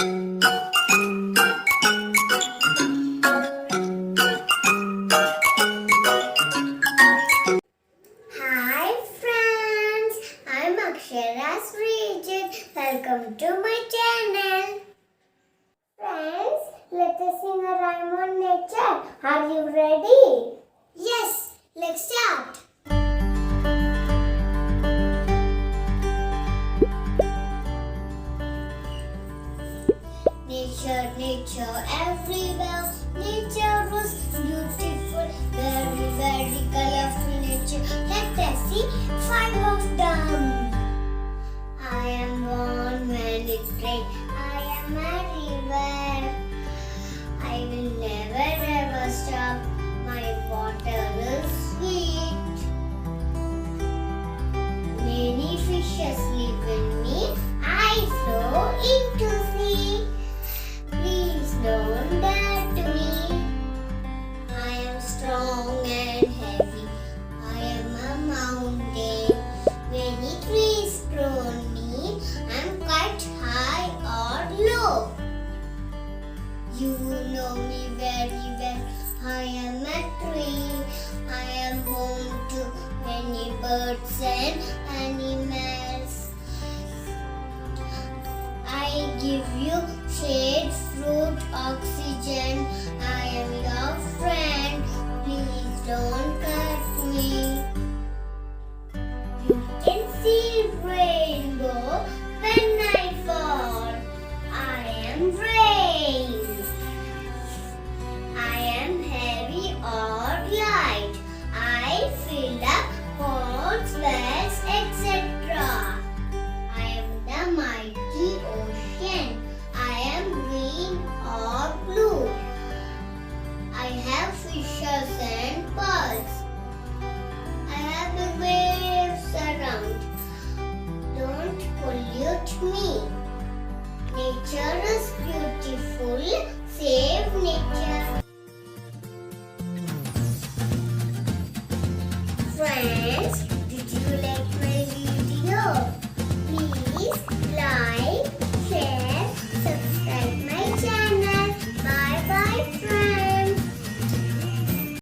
Hi friends, I'm Akshara's Region. Welcome to my channel. Friends, let us sing a rhyme on nature. Are you ready? Yes, let's start. Nature, nature, everywhere. Nature was beautiful, very, very colourful nature. Let us see 5 of them. I am born when it rains. I am a river. I will never ever stop. My water is sweet. Many fishes live in me. I flow into sea. Please don't hurt me. I am strong and heavy. I am a mountain. Many trees grow me. I'm quite high or low. You know me very well. I am a tree. I am home to many birds and animals. I give you shade, fruit, oxygen. I am your friend. Please don't cut me. You can see rainbow when I fall. I am